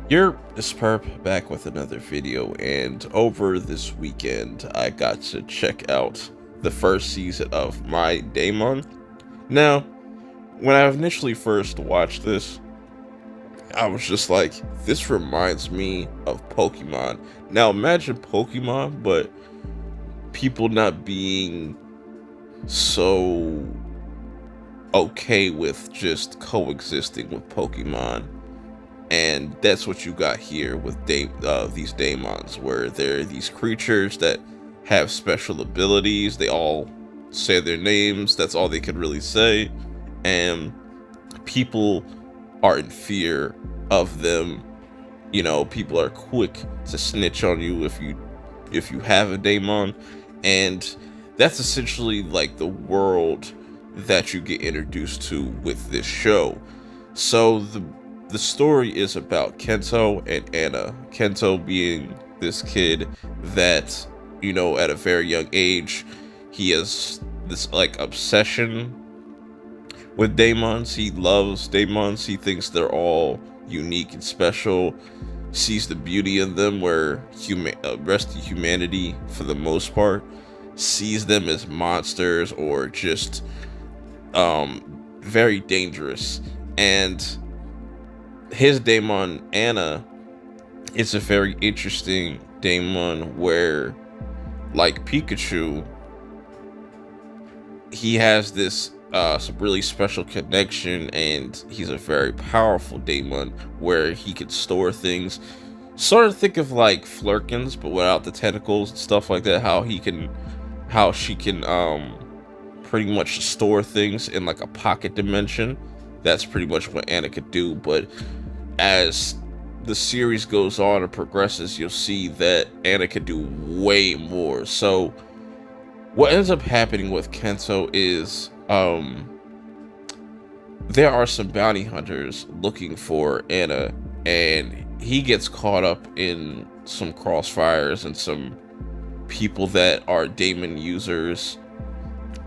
You're Perp back with another video, and over this weekend I got to check out the first season of my Daemon. Now, when I initially first watched this, I was just like, this reminds me of Pokemon. Now imagine Pokemon, but people not being so okay with just coexisting with Pokemon. And that's what you got here with these daemons, where they're these creatures that have special abilities. They all say their names. That's all they can really say. And people are in fear of them. You know, people are quick to snitch on you if you have a daemon. And that's essentially like the world that you get introduced to with this show. So the story is about Kento and Anna. Kento being this kid that, you know, at a very young age, he has this like obsession with daemons. He loves daemons. He thinks they're all unique and special. Sees the beauty in them, where rest of humanity, for the most part, sees them as monsters or just very dangerous. And his daemon Anna is a very interesting daemon where, like Pikachu, he has this some really special connection, and he's a very powerful daemon where he can store things. Sort of think of like Flurkins, but without the tentacles and stuff like that. How she can pretty much store things in like a pocket dimension. That's pretty much what Anna could do. But as the series goes on and progresses, you'll see that Anna could do way more. So what ends up happening with Kento is there are some bounty hunters looking for Anna, and he gets caught up in some crossfires and some people that are Daemon users.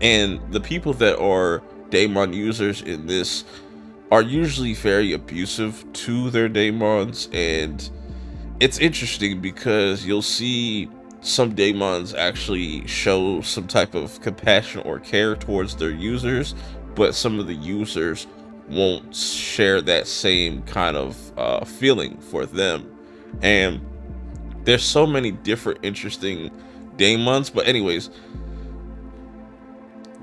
And the people that are Daemon users in this are usually very abusive to their daemons. And it's interesting because you'll see some daemons actually show some type of compassion or care towards their users, but some of the users won't share that same kind of feeling for them. And there's so many different interesting daemons. But anyways,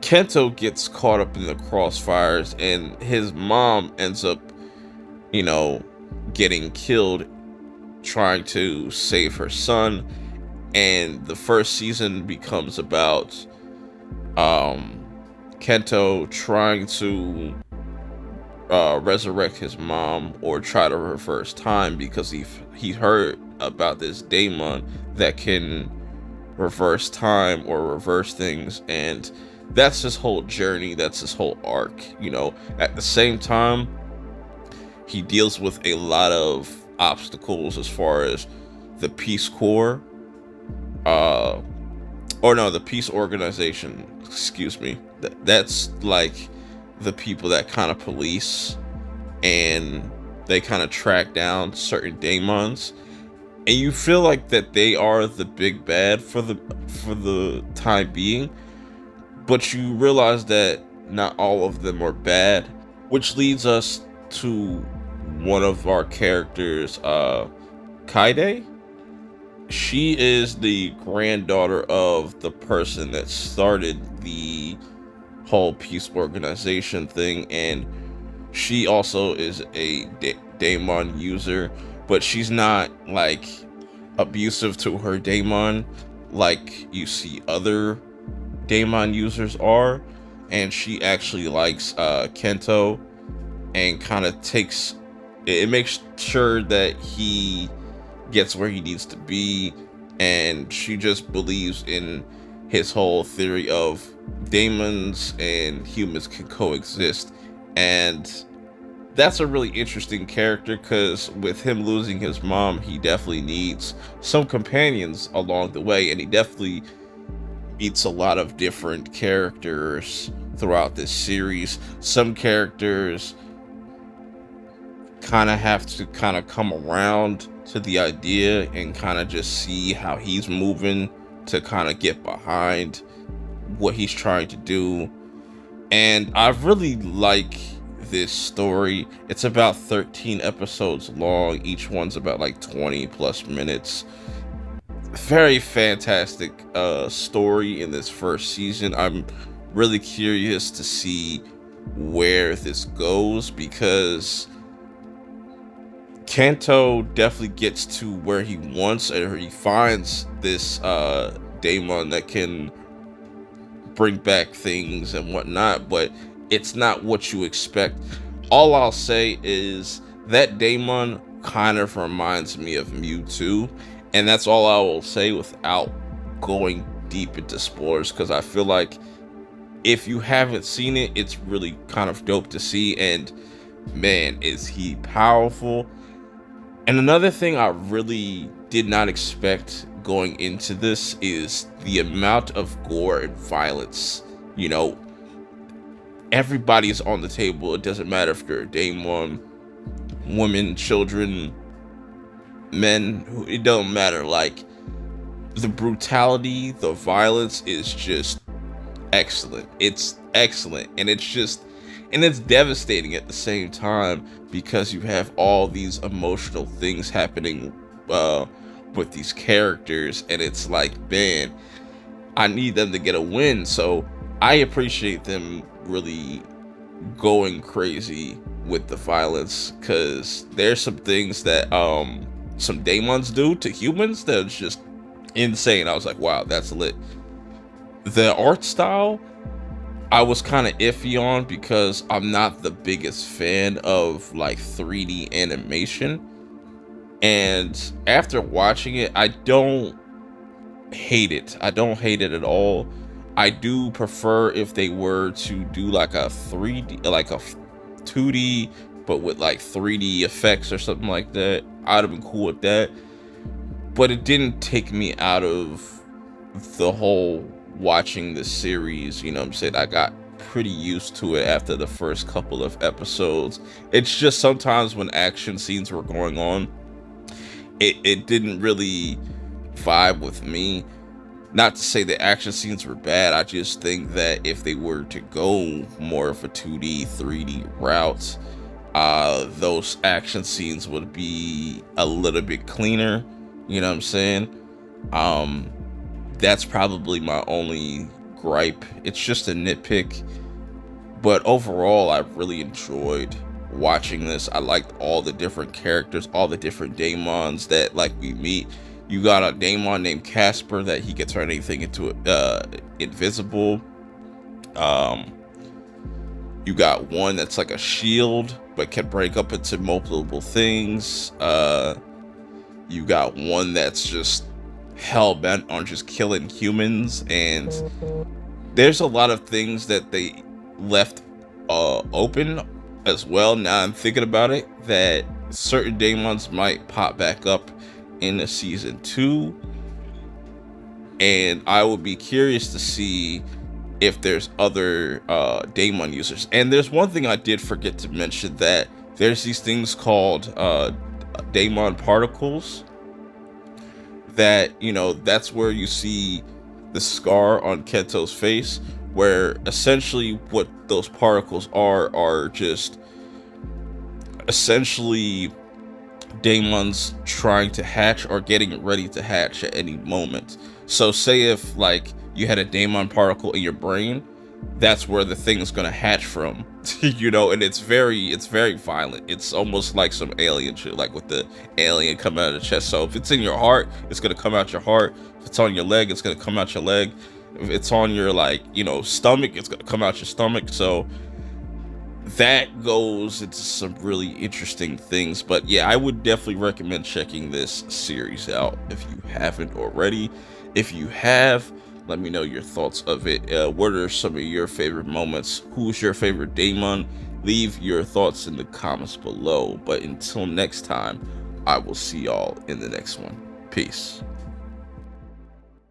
Kento gets caught up in the crossfires, and his mom ends up, you know, getting killed trying to save her son. And the first season becomes about Kento trying to resurrect his mom, or try to reverse time, because he heard about this daemon that can reverse time or reverse things. And that's his whole journey, that's his whole arc. You know, at the same time, he deals with a lot of obstacles as far as the Peace Corps, or no, the Peace Organization, excuse me. That's like the people that kind of police, and they kind of track down certain daemons, and you feel like that they are the big bad for the time being. But you realize that not all of them are bad, which leads us to one of our characters, Kaide. She is the granddaughter of the person that started the whole peace organization thing, and she also is a daemon user, but she's not like abusive to her daemon like you see other daemon users are. And she actually likes Kento, and kind of it makes sure that he gets where he needs to be. And she just believes in his whole theory of daemons and humans can coexist. And that's a really interesting character, because with him losing his mom, he definitely needs some companions along the way, and he definitely meets a lot of different characters throughout this series. Some characters kind of have to kind of come around to the idea and kind of just see how he's moving to kind of get behind what he's trying to do. And I really like this story. It's about 13 episodes long. Each one's about like 20 plus minutes. Very fantastic story in this first season. I'm really curious to see where this goes, because Kento definitely gets to where he wants, or he finds this Daemon that can bring back things and whatnot, but it's not what you expect. All I'll say is that Daemon kind of reminds me of Mewtwo, and that's all I will say without going deep into spoilers, because I feel like if you haven't seen it, it's really kind of dope to see. And man, is he powerful. And another thing I really did not expect going into this is the amount of gore and violence. You know, everybody's on the table. It doesn't matter if you're a Daemon, women, children, men, it don't matter. Like, the brutality, the violence is just excellent. It's excellent, and it's devastating at the same time, because you have all these emotional things happening with these characters, and it's like, man, I need them to get a win. So I appreciate them really going crazy with the violence, because there's some things that some Daemons do to humans that's just insane. I was like, wow, that's lit. The art style, I was kind of iffy on, because I'm not the biggest fan of like 3D animation. And after watching it, I don't hate it. I don't hate it at all. I do prefer if they were to do like a 3D, like a 2D, but with like 3D effects or something like that. I'd have been cool with that. But it didn't take me out of the whole watching the series. You know what I'm saying? I got pretty used to it after the first couple of episodes. It's just sometimes when action scenes were going on, it didn't really vibe with me. Not to say the action scenes were bad. I just think that if they were to go more of a 2D, 3D route, those action scenes would be a little bit cleaner. You know what I'm saying? That's probably my only gripe. It's just a nitpick. But overall, I really enjoyed watching this. I liked all the different characters, all the different Daemons that like we meet. You got a Daemon named Casper that he can turn anything into invisible. You got one that's like a shield but can break up into multiple things. You got one that's just hell-bent on just killing humans, and there's a lot of things that they left open as well. Now I'm thinking about it, that certain Daemons might pop back up in the season 2, and I would be curious to see if there's other Daemon users. And there's one thing I did forget to mention, that there's these things called Daemon particles, that, you know, that's where you see the scar on Kento's face, where essentially what those particles are just essentially Daemons trying to hatch or getting ready to hatch at any moment. So say if like you had a Daemon particle in your brain, that's where the thing is going to hatch from. You know, and it's very violent. It's almost like some alien shit, like with the alien coming out of the chest. So if it's in your heart, it's going to come out your heart. If it's on your leg, it's going to come out your leg. If it's on your, like, you know, stomach, it's going to come out your stomach. So that goes into some really interesting things. But yeah, I would definitely recommend checking this series out if you haven't already. If you have, let me know your thoughts of it. What are some of your favorite moments? Who's your favorite Daemon? Leave your thoughts in the comments below. But until next time, I will see y'all in the next one. Peace.